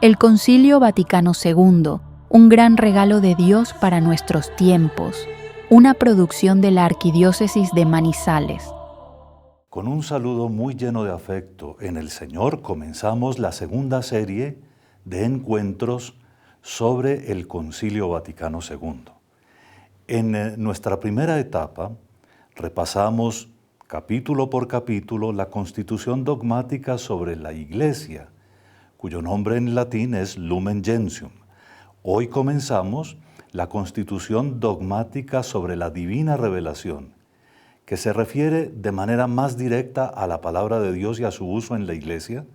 El Concilio Vaticano II, un gran regalo de Dios para nuestros tiempos, una producción de la Arquidiócesis de Manizales. Con un saludo muy lleno de afecto en el Señor, comenzamos la segunda serie de encuentros sobre el Concilio Vaticano II. En nuestra primera etapa repasamos capítulo por capítulo la Constitución dogmática sobre la Iglesia, cuyo nombre en latín es Lumen Gentium. Hoy comenzamos la Constitución dogmática sobre la Divina Revelación, que se refiere de manera más directa a la palabra de Dios y a su uso en la Iglesia,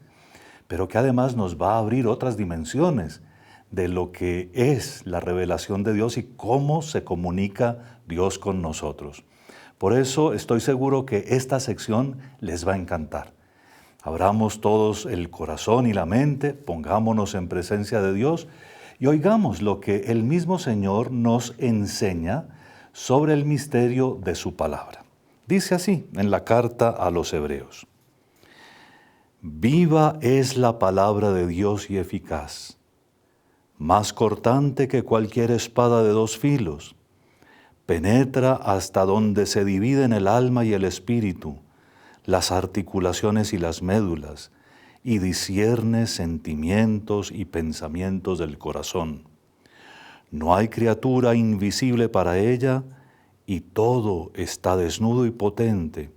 pero que además nos va a abrir otras dimensiones de lo que es la revelación de Dios y cómo se comunica Dios con nosotros. Por eso estoy seguro que esta sección les va a encantar. Abramos todos el corazón y la mente, pongámonos en presencia de Dios y oigamos lo que el mismo Señor nos enseña sobre el misterio de su palabra. Dice así en la carta a los Hebreos: Viva es la palabra de Dios y eficaz, más cortante que cualquier espada de dos filos, penetra hasta donde se dividen el alma y el espíritu, las articulaciones y las médulas, y discierne sentimientos y pensamientos del corazón. No hay criatura invisible para ella, y todo está desnudo y potente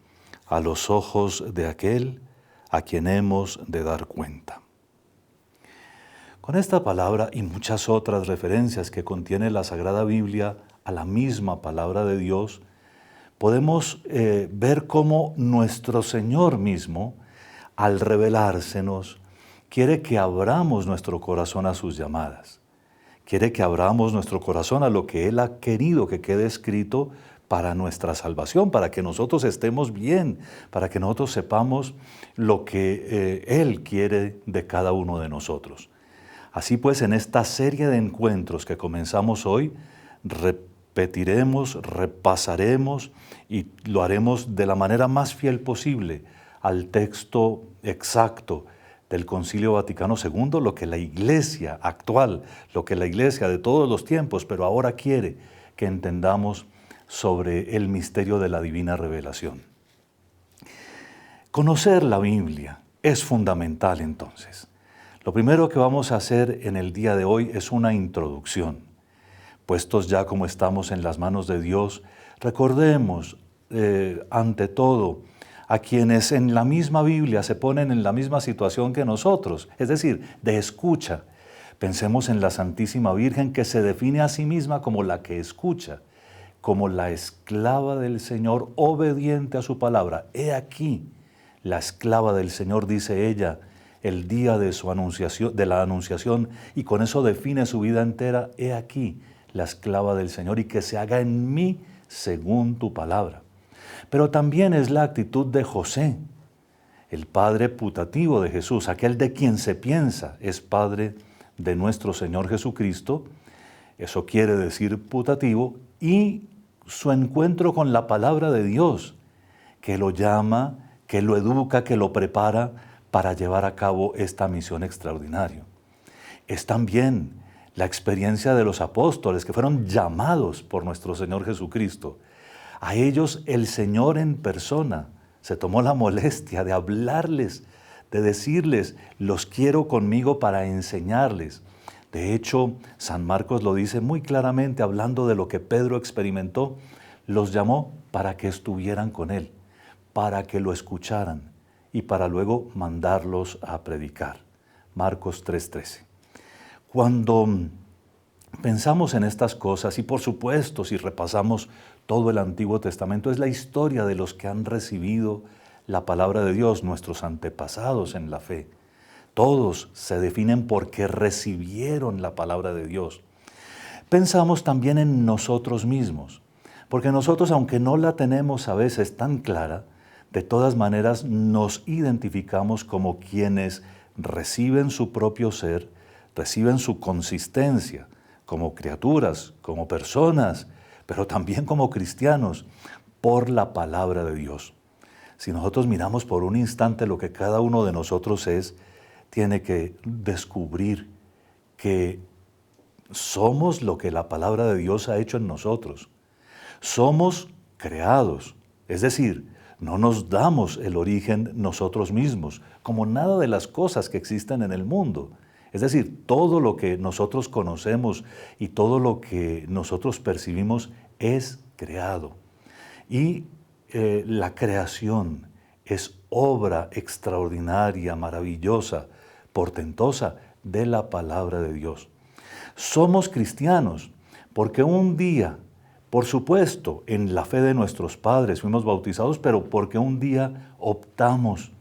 a los ojos de aquel a quien hemos de dar cuenta. Con esta palabra y muchas otras referencias que contiene la Sagrada Biblia a la misma palabra de Dios, podemos ver cómo nuestro Señor mismo, al revelársenos, quiere que abramos nuestro corazón a sus llamadas. Quiere que abramos nuestro corazón a lo que Él ha querido que quede escrito para nuestra salvación, para que nosotros estemos bien, para que nosotros sepamos lo que Él quiere de cada uno de nosotros. Así pues, en esta serie de encuentros que comenzamos hoy, repetiremos, repasaremos y lo haremos de la manera más fiel posible al texto exacto del Concilio Vaticano II, lo que la Iglesia actual, lo que la Iglesia de todos los tiempos, pero ahora quiere que entendamos sobre el misterio de la divina revelación. Conocer la Biblia es fundamental entonces. Lo primero que vamos a hacer en el día de hoy es una introducción. Puestos ya como estamos en las manos de Dios, recordemos ante todo a quienes en la misma Biblia se ponen en la misma situación que nosotros, es decir, de escucha. Pensemos en la Santísima Virgen, que se define a sí misma como la que escucha, como la esclava del Señor, obediente a su palabra. He aquí, la esclava del Señor, dice ella, el día de su anunciación, de la anunciación, y con eso define su vida entera. He aquí, la esclava del Señor, y que se haga en mí según tu palabra. Pero también es la actitud de José, el padre putativo de Jesús, aquel de quien se piensa es padre de nuestro Señor Jesucristo. Eso quiere decir putativo, y su encuentro con la palabra de Dios, que lo llama, que lo educa, que lo prepara para llevar a cabo esta misión extraordinaria. Es también la experiencia de los apóstoles que fueron llamados por nuestro Señor Jesucristo. A ellos el Señor en persona se tomó la molestia de hablarles, de decirles, los quiero conmigo para enseñarles. De hecho, San Marcos lo dice muy claramente, hablando de lo que Pedro experimentó, los llamó para que estuvieran con él, para que lo escucharan y para luego mandarlos a predicar. Marcos 3:13. Cuando pensamos en estas cosas, y por supuesto si repasamos todo el Antiguo Testamento, es la historia de los que han recibido la palabra de Dios, nuestros antepasados en la fe. Todos se definen porque recibieron la palabra de Dios. Pensamos también en nosotros mismos, porque nosotros, aunque no la tenemos a veces tan clara, de todas maneras nos identificamos como quienes reciben su propio ser, reciben su consistencia, como criaturas, como personas, pero también como cristianos, por la palabra de Dios. Si nosotros miramos por un instante lo que cada uno de nosotros es, tiene que descubrir que somos lo que la palabra de Dios ha hecho en nosotros. Somos creados, es decir, no nos damos el origen nosotros mismos, como nada de las cosas que existen en el mundo. Es decir, todo lo que nosotros conocemos y todo lo que nosotros percibimos es creado. Y la creación es obra extraordinaria, maravillosa, portentosa de la palabra de Dios. Somos cristianos porque un día, por supuesto, en la fe de nuestros padres fuimos bautizados, pero porque un día optamos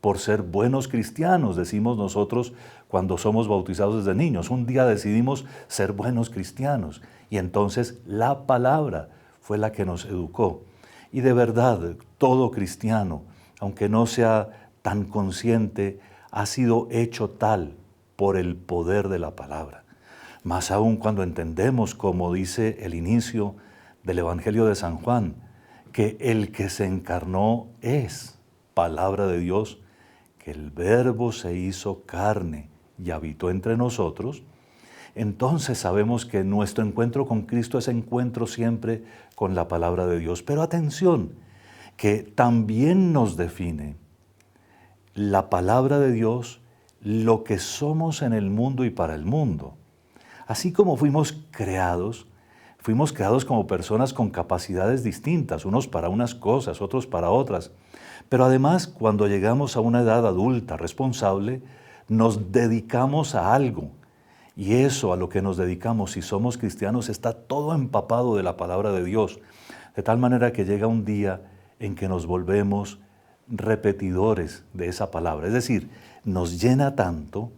por ser buenos cristianos, decimos nosotros cuando somos bautizados desde niños. Un día decidimos ser buenos cristianos y entonces la palabra fue la que nos educó. Y de verdad, todo cristiano, aunque no sea tan consciente, ha sido hecho tal por el poder de la palabra. Más aún cuando entendemos, como dice el inicio del Evangelio de San Juan, que el que se encarnó es palabra de Dios, que el Verbo se hizo carne y habitó entre nosotros, entonces sabemos que nuestro encuentro con Cristo es encuentro siempre con la palabra de Dios. Pero atención, que también nos define la palabra de Dios lo que somos en el mundo y para el mundo. Así como fuimos creados como personas con capacidades distintas, unos para unas cosas, otros para otras. Pero además, cuando llegamos a una edad adulta, responsable, nos dedicamos a algo. Y eso a lo que nos dedicamos, si somos cristianos, está todo empapado de la palabra de Dios. De tal manera que llega un día en que nos volvemos repetidores de esa palabra. Es decir, nos llena tanto,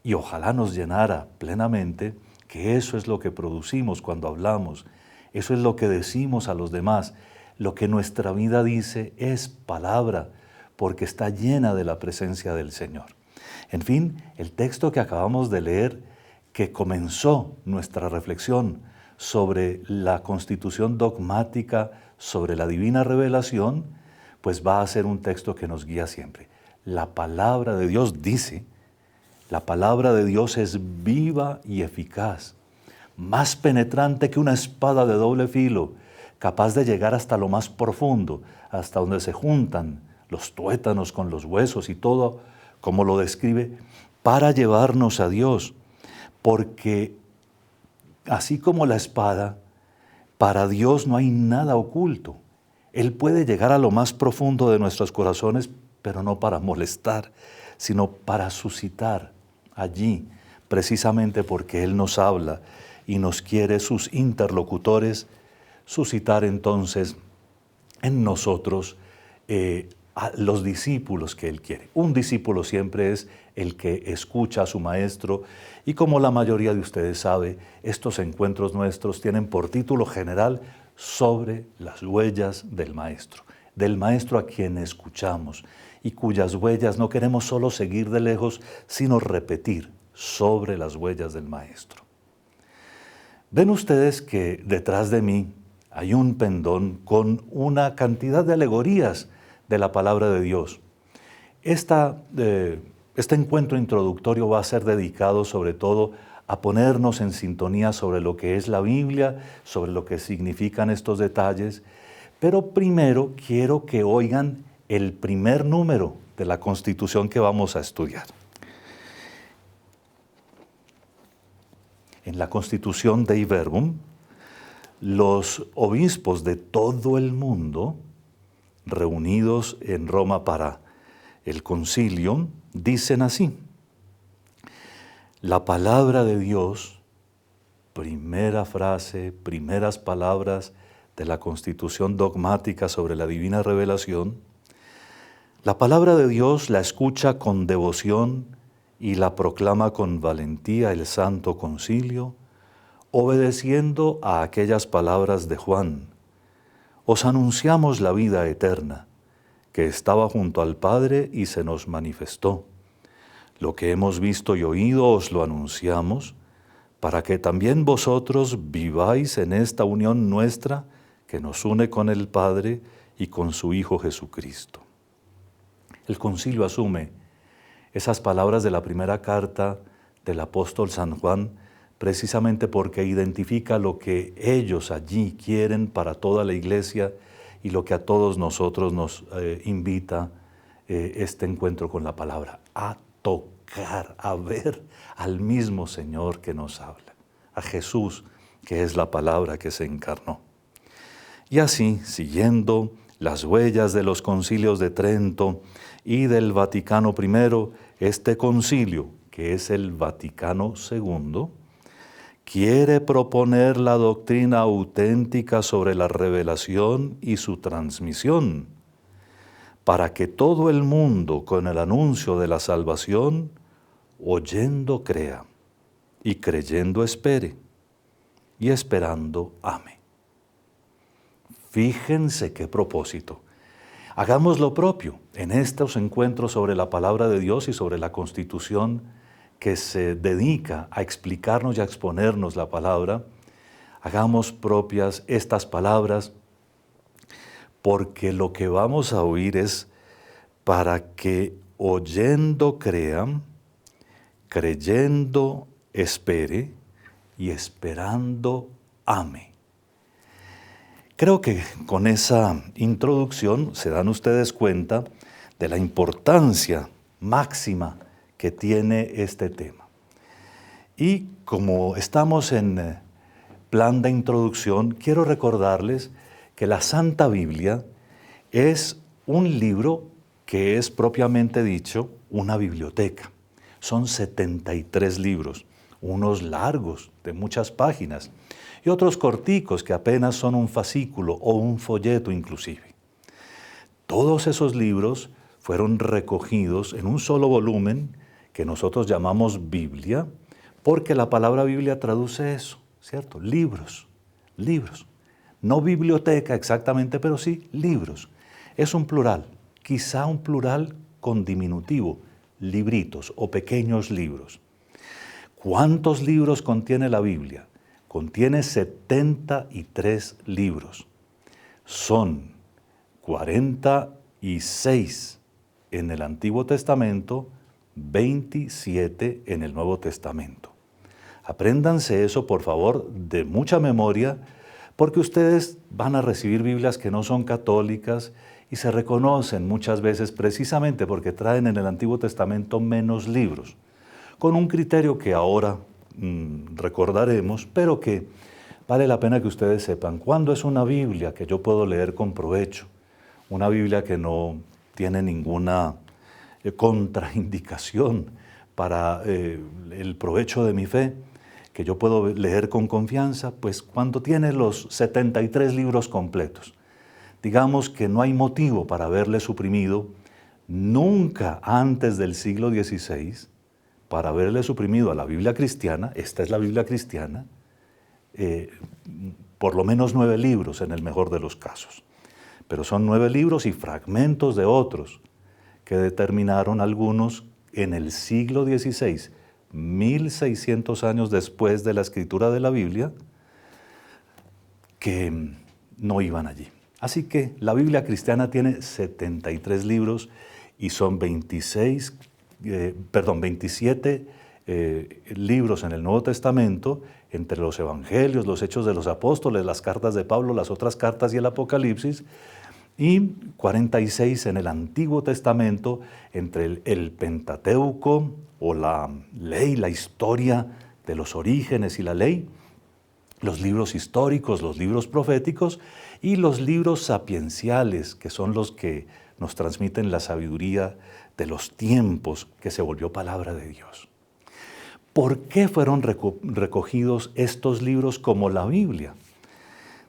y ojalá nos llenara plenamente, que eso es lo que producimos cuando hablamos, eso es lo que decimos a los demás. Lo que nuestra vida dice es palabra, porque está llena de la presencia del Señor. En fin, el texto que acabamos de leer, que comenzó nuestra reflexión sobre la constitución dogmática, sobre la divina revelación, pues va a ser un texto que nos guía siempre. La palabra de Dios dice, la palabra de Dios es viva y eficaz, más penetrante que una espada de doble filo, capaz de llegar hasta lo más profundo, hasta donde se juntan los tuétanos con los huesos y todo, como lo describe, para llevarnos a Dios. Porque así como la espada, para Dios no hay nada oculto. Él puede llegar a lo más profundo de nuestros corazones, pero no para molestar, sino para suscitar allí, precisamente porque Él nos habla y nos quiere sus interlocutores, suscitar entonces en nosotros a los discípulos que Él quiere. Un discípulo siempre es el que escucha a su maestro, y como la mayoría de ustedes sabe, estos encuentros nuestros tienen por título general sobre las huellas del maestro a quien escuchamos y cuyas huellas no queremos solo seguir de lejos, sino repetir sobre las huellas del maestro. Ven ustedes que detrás de mí hay un pendón con una cantidad de alegorías de la palabra de Dios. Este encuentro introductorio va a ser dedicado sobre todo a ponernos en sintonía sobre lo que es la Biblia, sobre lo que significan estos detalles, pero primero quiero que oigan el primer número de la Constitución que vamos a estudiar. En la Constitución Dei Verbum, los obispos de todo el mundo, reunidos en Roma para el concilio, dicen así: la palabra de Dios, primera frase, primeras palabras de la Constitución dogmática sobre la divina revelación, la palabra de Dios la escucha con devoción y la proclama con valentía el Santo Concilio, obedeciendo a aquellas palabras de Juan: os anunciamos la vida eterna, que estaba junto al Padre y se nos manifestó. Lo que hemos visto y oído os lo anunciamos, para que también vosotros viváis en esta unión nuestra que nos une con el Padre y con su Hijo Jesucristo. El concilio asume esas palabras de la primera carta del apóstol San Juan, precisamente porque identifica lo que ellos allí quieren para toda la iglesia y lo que a todos nosotros nos invita este encuentro con la palabra, a tocar, a ver al mismo Señor que nos habla, a Jesús, que es la palabra que se encarnó. Y así, siguiendo las huellas de los concilios de Trento y del Vaticano I, este concilio, que es el Vaticano II, quiere proponer la doctrina auténtica sobre la revelación y su transmisión, para que todo el mundo, con el anuncio de la salvación, oyendo crea, y creyendo espere, y esperando ame. Fíjense qué propósito. Hagamos lo propio en estos encuentros sobre la palabra de Dios y sobre la Constitución que se dedica a explicarnos y a exponernos la palabra. Hagamos propias estas palabras, porque lo que vamos a oír es para que oyendo crean, creyendo espere y esperando ame. Creo que con esa introducción se dan ustedes cuenta de la importancia máxima que tiene este tema. Y como estamos en plan de introducción, quiero recordarles que la Santa Biblia es un libro que es propiamente dicho una biblioteca. Son 73 libros, unos largos de muchas páginas y otros corticos que apenas son un fascículo o un folleto inclusive. Todos esos libros fueron recogidos en un solo volumen que nosotros llamamos Biblia, porque la palabra Biblia traduce eso, ¿cierto? Libros, libros. No biblioteca exactamente, pero sí libros. Es un plural, quizá un plural con diminutivo, libritos o pequeños libros. ¿Cuántos libros contiene la Biblia? Contiene 73 libros. Son 46 en el Antiguo Testamento, 27 en el Nuevo Testamento. Apréndanse eso, por favor, de mucha memoria, porque ustedes van a recibir Biblias que no son católicas y se reconocen muchas veces precisamente porque traen en el Antiguo Testamento menos libros, con un criterio que ahora recordaremos, pero que vale la pena que ustedes sepan cuándo es una Biblia que yo puedo leer con provecho, una Biblia que no tiene ninguna contraindicación para el provecho de mi fe, que yo puedo leer con confianza, pues cuando tiene los 73 libros completos. Digamos que no hay motivo para haberle suprimido nunca antes del siglo XVI, para haberle suprimido a la Biblia cristiana, esta es la Biblia cristiana, por lo menos 9 libros en el mejor de los casos. Pero son 9 libros y fragmentos de otros que determinaron algunos en el siglo XVI, 1600 años después de la escritura de la Biblia, que no iban allí. Así que la Biblia cristiana tiene 73 libros y son 27 libros en el Nuevo Testamento, entre los Evangelios, los Hechos de los Apóstoles, las cartas de Pablo, las otras cartas y el Apocalipsis, y 46 en el Antiguo Testamento, entre el Pentateuco o la ley, la historia de los orígenes y la ley, los libros históricos, los libros proféticos y los libros sapienciales, que son los que nos transmiten la sabiduría de los tiempos que se volvió palabra de Dios. ¿Por qué fueron recogidos estos libros como la Biblia?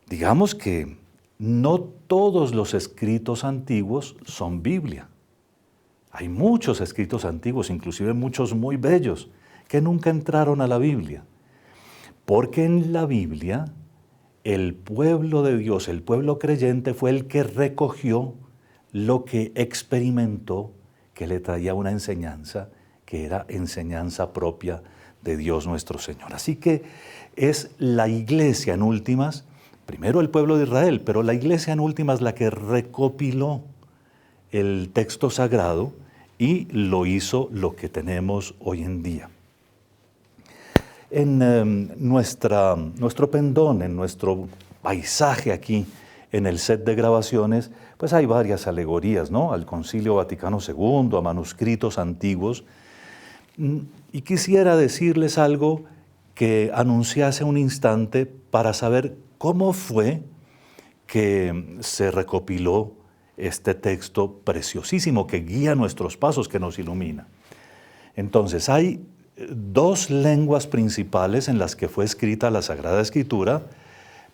Digamos que no todos los escritos antiguos son Biblia. Hay muchos escritos antiguos, inclusive muchos muy bellos, que nunca entraron a la Biblia. Porque en la Biblia, el pueblo de Dios, el pueblo creyente, fue el que recogió lo que experimentó, que le traía una enseñanza, que era enseñanza propia de Dios nuestro Señor. Así que es la iglesia en últimas, primero el pueblo de Israel, pero la iglesia en últimas la que recopiló el texto sagrado y lo hizo lo que tenemos hoy en día. En nuestro pendón, en nuestro paisaje aquí, en el set de grabaciones, pues hay varias alegorías, ¿no? Al Concilio Vaticano II, a manuscritos antiguos. Y quisiera decirles algo que anuncié hace un instante para saber cómo fue que se recopiló este texto preciosísimo que guía nuestros pasos, que nos ilumina. Entonces, hay dos lenguas principales en las que fue escrita la Sagrada Escritura.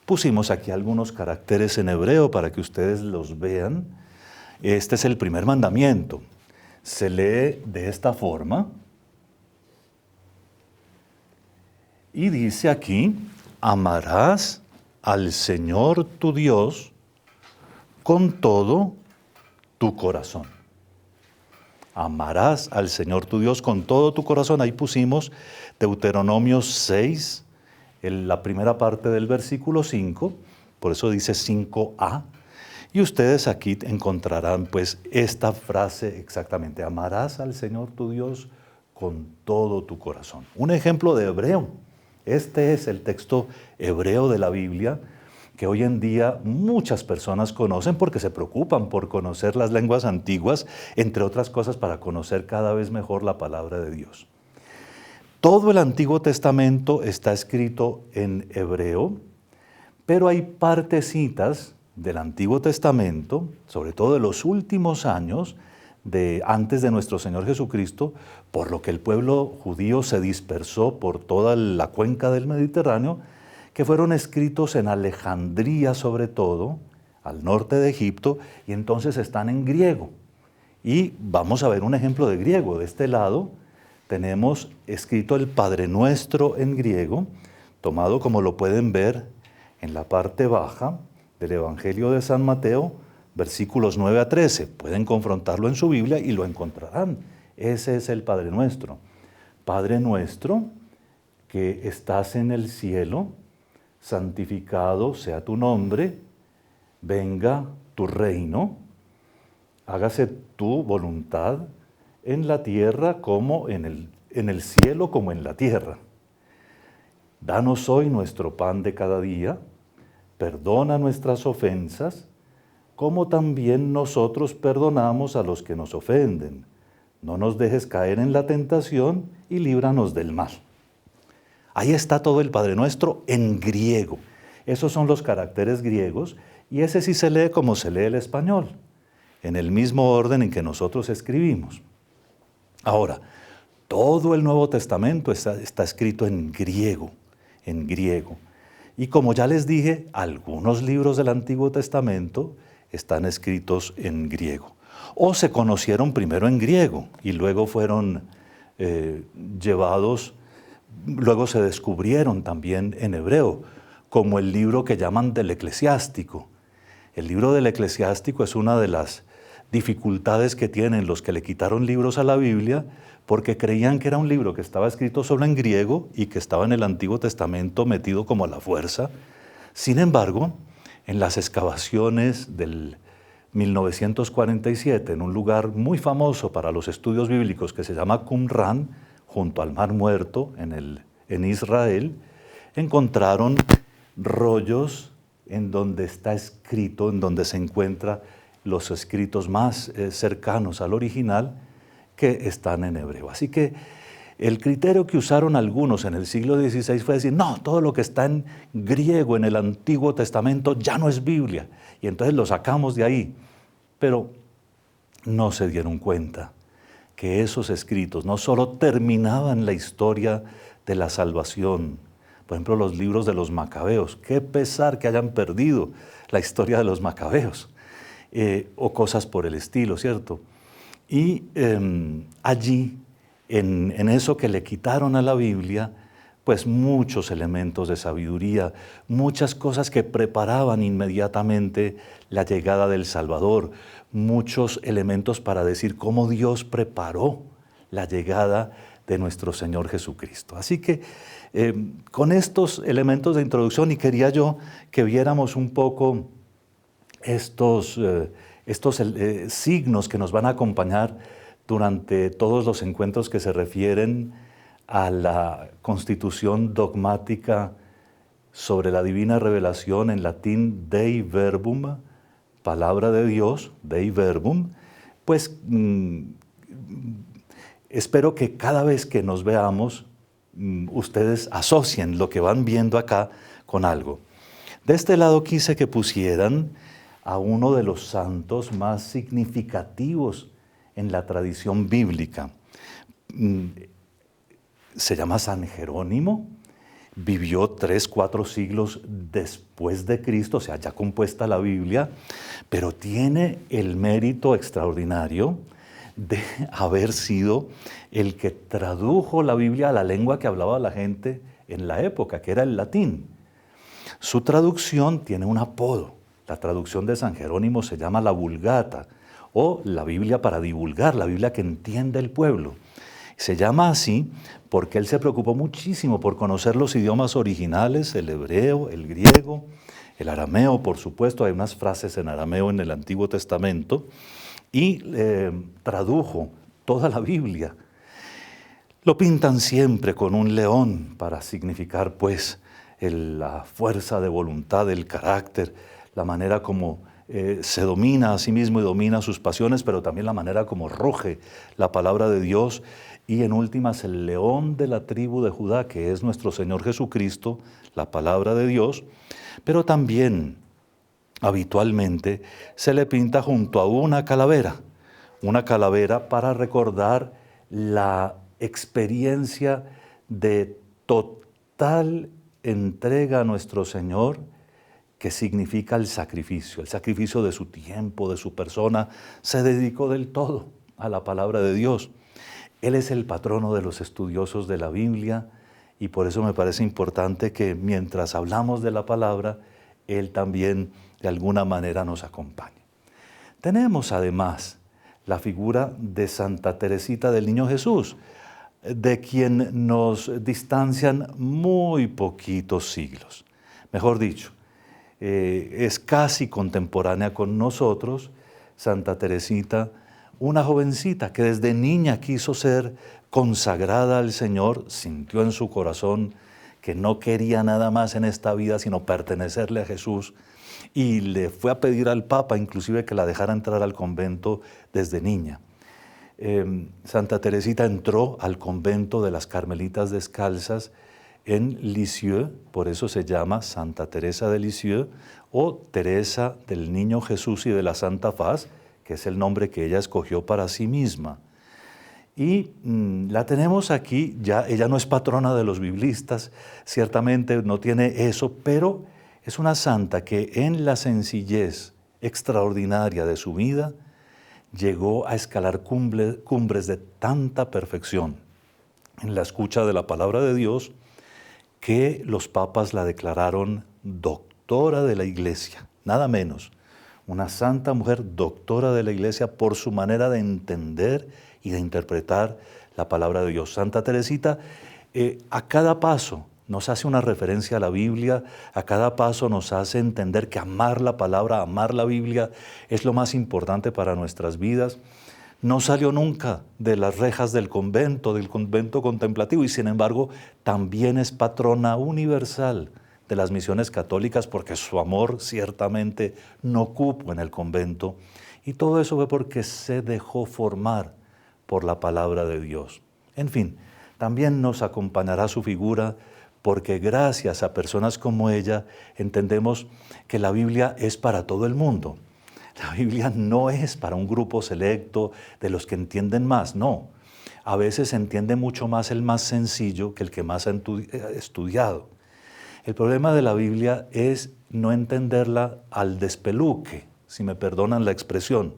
Pusimos aquí algunos caracteres en hebreo para que ustedes los vean. Este es el primer mandamiento. Se lee de esta forma. Y dice aquí, amarás al Señor tu Dios con todo tu corazón. Amarás al Señor tu Dios con todo tu corazón. Ahí pusimos Deuteronomio 6, la primera parte del versículo 5, por eso dice 5a. Y ustedes aquí encontrarán pues esta frase exactamente, amarás al Señor tu Dios con todo tu corazón. Un ejemplo de hebreo. Este es el texto hebreo de la Biblia que hoy en día muchas personas conocen porque se preocupan por conocer las lenguas antiguas, entre otras cosas para conocer cada vez mejor la palabra de Dios. Todo el Antiguo Testamento está escrito en hebreo, pero hay partecitas del Antiguo Testamento, sobre todo de los últimos años, antes de nuestro Señor Jesucristo, por lo que el pueblo judío se dispersó por toda la cuenca del Mediterráneo, que fueron escritos en Alejandría sobre todo, al norte de Egipto, y entonces están en griego. Y vamos a ver un ejemplo de griego. De este lado tenemos escrito el Padre Nuestro en griego, tomado como lo pueden ver en la parte baja del Evangelio de San Mateo, versículos 9 a 13. Pueden confrontarlo en su Biblia y lo encontrarán. Ese es el Padre Nuestro. Padre nuestro, que estás en el cielo, santificado sea tu nombre, venga tu reino, hágase tu voluntad en la tierra como en el cielo como en la tierra. Danos hoy nuestro pan de cada día, perdona nuestras ofensas, como también nosotros perdonamos a los que nos ofenden. No nos dejes caer en la tentación y líbranos del mal. Ahí está todo el Padre Nuestro en griego. Esos son los caracteres griegos y ese sí se lee como se lee el español, en el mismo orden en que nosotros escribimos. Ahora, todo el Nuevo Testamento está escrito en griego, en griego. Y como ya les dije, algunos libros del Antiguo Testamento están escritos en griego. O se conocieron primero en griego y luego fueron luego se descubrieron también en hebreo, como el libro que llaman del Eclesiástico. El libro del Eclesiástico es una de las dificultades que tienen los que le quitaron libros a la Biblia, porque creían que era un libro que estaba escrito solo en griego y que estaba en el Antiguo Testamento metido como a la fuerza. Sin embargo, en las excavaciones del 1947, en un lugar muy famoso para los estudios bíblicos que se llama Qumran, junto al Mar Muerto, en Israel, encontraron rollos en donde está escrito, en donde se encuentran los escritos más cercanos al original que están en hebreo. Así que el criterio que usaron algunos en el siglo XVI fue decir, no, todo lo que está en griego en el Antiguo Testamento ya no es Biblia, y entonces lo sacamos de ahí. Pero no se dieron cuenta que esos escritos no solo terminaban la historia de la salvación, por ejemplo, los libros de los Macabeos, qué pesar que hayan perdido la historia de los Macabeos, o cosas por el estilo, ¿cierto? Y allí, en eso que le quitaron a la Biblia, pues muchos elementos de sabiduría, muchas cosas que preparaban inmediatamente la llegada del Salvador, muchos elementos para decir cómo Dios preparó la llegada de nuestro Señor Jesucristo. Así que con estos elementos de introducción, y quería yo que viéramos un poco estos signos que nos van a acompañar durante todos los encuentros que se refieren a la constitución dogmática sobre la divina revelación, en latín Dei Verbum, palabra de Dios, Dei Verbum, pues espero que cada vez que nos veamos, ustedes asocien lo que van viendo acá con algo. De este lado quise que pusieran a uno de los santos más significativos en la tradición bíblica. Se llama San Jerónimo, vivió 3-4 siglos después de Cristo, o sea, ya compuesta la Biblia, pero tiene el mérito extraordinario de haber sido el que tradujo la Biblia a la lengua que hablaba la gente en la época, que era el latín. Su traducción tiene un apodo. La traducción de San Jerónimo se llama la Vulgata, o la Biblia para divulgar, la Biblia que entiende el pueblo. Se llama así porque él se preocupó muchísimo por conocer los idiomas originales, el hebreo, el griego, el arameo, por supuesto. Hay unas frases en arameo en el Antiguo Testamento, y tradujo toda la Biblia. Lo pintan siempre con un león para significar pues la fuerza de voluntad, el carácter, la manera como se domina a sí mismo y domina sus pasiones, pero también la manera como ruge la palabra de Dios. Y en últimas, el león de la tribu de Judá, que es nuestro Señor Jesucristo, la palabra de Dios, pero también habitualmente se le pinta junto a una calavera para recordar la experiencia de total entrega a nuestro Señor, que significa el sacrificio de su tiempo, de su persona. Se dedicó del todo a la palabra de Dios. Él es el patrono de los estudiosos de la Biblia, y por eso me parece importante que mientras hablamos de la palabra, Él también de alguna manera nos acompañe. Tenemos además la figura de Santa Teresita del Niño Jesús, de quien nos distancian muy poquitos siglos. Mejor dicho, es casi contemporánea con nosotros. Santa Teresita, una jovencita que desde niña quiso ser consagrada al Señor, sintió en su corazón que no quería nada más en esta vida sino pertenecerle a Jesús, y le fue a pedir al Papa inclusive que la dejara entrar al convento desde niña. Santa Teresita entró al convento de las Carmelitas Descalzas en Lisieux, por eso se llama Santa Teresa de Lisieux, o Teresa del Niño Jesús y de la Santa Faz, que es el nombre que ella escogió para sí misma. Y la tenemos aquí, ya ella no es patrona de los biblistas, ciertamente no tiene eso, pero es una santa que en la sencillez extraordinaria de su vida llegó a escalar cumbres de tanta perfección en la escucha de la palabra de Dios, que los papas la declararon doctora de la Iglesia, nada menos. Una santa mujer doctora de la Iglesia por su manera de entender y de interpretar la palabra de Dios. Santa Teresita a cada paso nos hace una referencia a la Biblia, a cada paso nos hace entender que amar la palabra, amar la Biblia es lo más importante para nuestras vidas. No salió nunca de las rejas del convento contemplativo, y sin embargo también es patrona universal de las misiones católicas, porque su amor ciertamente no cupo en el convento, y todo eso fue porque se dejó formar por la palabra de Dios. En fin, también nos acompañará su figura, porque gracias a personas como ella entendemos que la Biblia es para todo el mundo. La Biblia no es para un grupo selecto de los que entienden más, no. A veces se entiende mucho más el más sencillo que el que más ha estudiado. El problema de la Biblia es no entenderla al despeluque, si me perdonan la expresión.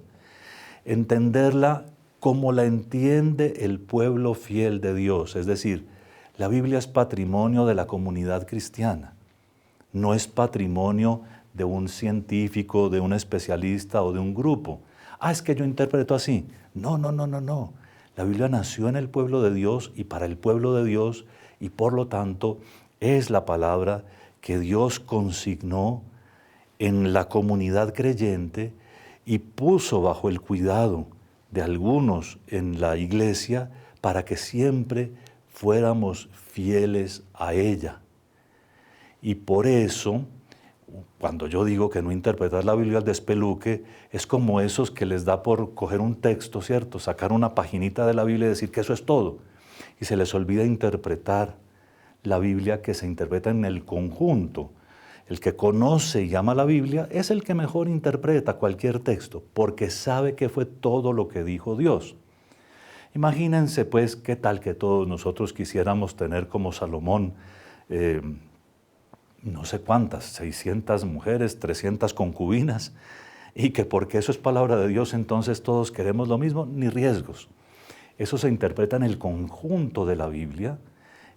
Entenderla como la entiende el pueblo fiel de Dios. Es decir, la Biblia es patrimonio de la comunidad cristiana. No es patrimonio de un científico, de un especialista o de un grupo. Es que yo interpreto así. No. La Biblia nació en el pueblo de Dios y para el pueblo de Dios, y por lo tanto es la palabra que Dios consignó en la comunidad creyente y puso bajo el cuidado de algunos en la iglesia para que siempre fuéramos fieles a ella. Y por eso, cuando yo digo que no interpretar la Biblia al despeluque, es como esos que les da por coger un texto, ¿cierto? Sacar una paginita de la Biblia y decir que eso es todo. Y se les olvida interpretar la Biblia, que se interpreta en el conjunto. El que conoce y ama la Biblia es el que mejor interpreta cualquier texto, porque sabe que fue todo lo que dijo Dios. Imagínense pues qué tal que todos nosotros quisiéramos tener como Salomón, no sé cuántas, 600 mujeres, 300 concubinas, y que porque eso es palabra de Dios entonces todos queremos lo mismo, ni riesgos. Eso se interpreta en el conjunto de la Biblia,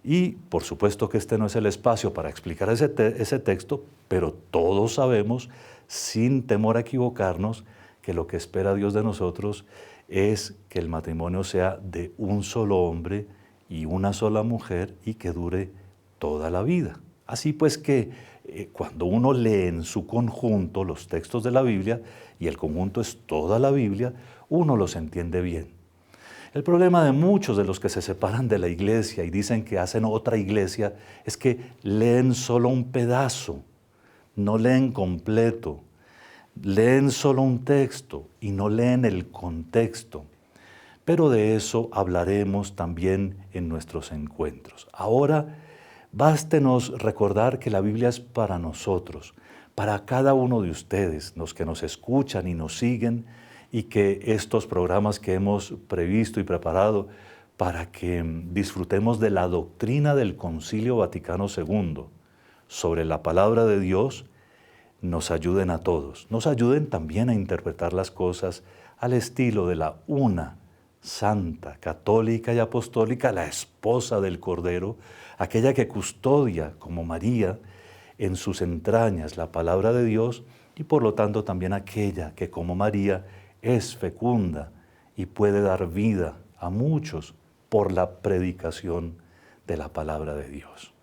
y por supuesto que este no es el espacio para explicar ese texto, pero todos sabemos, sin temor a equivocarnos, que lo que espera Dios de nosotros es que el matrimonio sea de un solo hombre y una sola mujer y que dure toda la vida. Así pues que cuando uno lee en su conjunto los textos de la Biblia, y el conjunto es toda la Biblia, uno los entiende bien. El problema de muchos de los que se separan de la iglesia y dicen que hacen otra iglesia es que leen solo un pedazo, no leen completo, leen solo un texto y no leen el contexto. Pero de eso hablaremos también en nuestros encuentros. Ahora, bástenos recordar que la Biblia es para nosotros, para cada uno de ustedes, los que nos escuchan y nos siguen, y que estos programas que hemos previsto y preparado para que disfrutemos de la doctrina del Concilio Vaticano II sobre la palabra de Dios, nos ayuden a todos, nos ayuden también a interpretar las cosas al estilo de la una santa, católica y apostólica, la esposa del Cordero, aquella que custodia como María en sus entrañas la palabra de Dios, y por lo tanto también aquella que como María es fecunda y puede dar vida a muchos por la predicación de la palabra de Dios.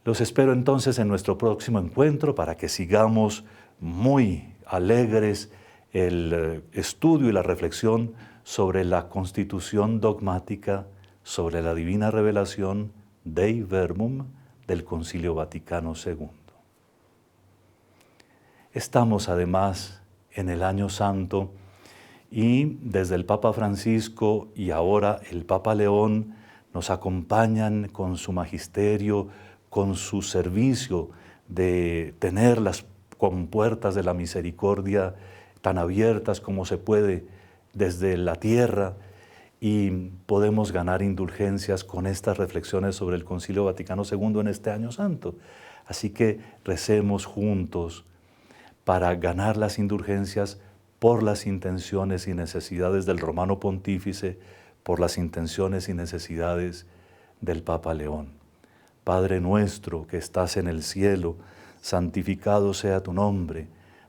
Los espero entonces en nuestro próximo encuentro para que sigamos muy alegres el estudio y la reflexión sobre la constitución dogmática, sobre la divina revelación Dei Verbum del Concilio Vaticano II. Estamos además en el Año Santo, y desde el Papa Francisco y ahora el Papa León nos acompañan con su magisterio, con su servicio de tener las compuertas de la misericordia tan abiertas como se puede desde la tierra, y podemos ganar indulgencias con estas reflexiones sobre el Concilio Vaticano II en este Año Santo. Así que recemos juntos para ganar las indulgencias por las intenciones y necesidades del Romano Pontífice, por las intenciones y necesidades del Papa León. Padre nuestro que estás en el cielo, santificado sea tu nombre,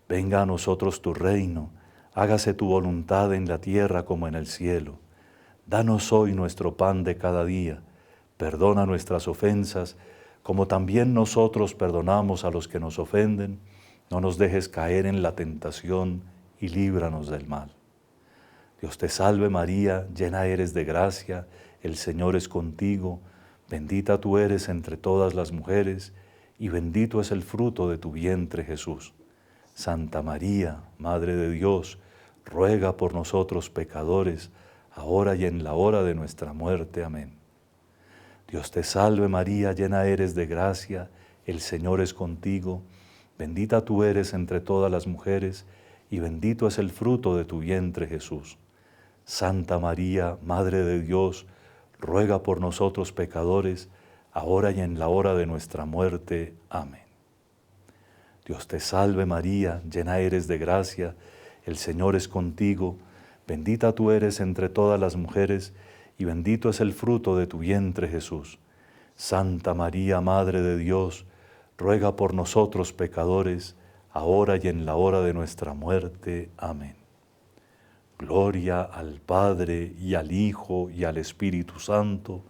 venga a nosotros tu reino, hágase tu voluntad en la tierra como en el cielo. Danos hoy nuestro pan de cada día, perdona nuestras ofensas, como también nosotros perdonamos a los que nos ofenden. No nos dejes caer en la tentación y líbranos del mal. Dios te salve María, llena eres de gracia, el Señor es contigo, bendita tú eres entre todas las mujeres, y bendito es el fruto de tu vientre Jesús. Santa María, Madre de Dios, ruega por nosotros pecadores, ahora y en la hora de nuestra muerte. Amén. Dios te salve María, llena eres de gracia, el Señor es contigo, bendita tú eres entre todas las mujeres, y bendito es el fruto de tu vientre, Jesús. Santa María, Madre de Dios, ruega por nosotros pecadores, ahora y en la hora de nuestra muerte. Amén. Dios te salve María, llena eres de gracia, el Señor es contigo, bendita tú eres entre todas las mujeres, y bendito es el fruto de tu vientre, Jesús. Santa María, Madre de Dios, ruega por nosotros pecadores, ahora y en la hora de nuestra muerte. Amén. Gloria al Padre, y al Hijo, y al Espíritu Santo,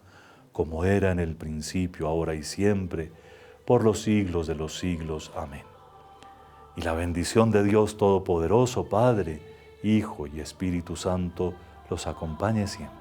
como era en el principio, ahora y siempre, por los siglos de los siglos. Amén. Y la bendición de Dios Todopoderoso, Padre, Hijo y Espíritu Santo, los acompañe siempre.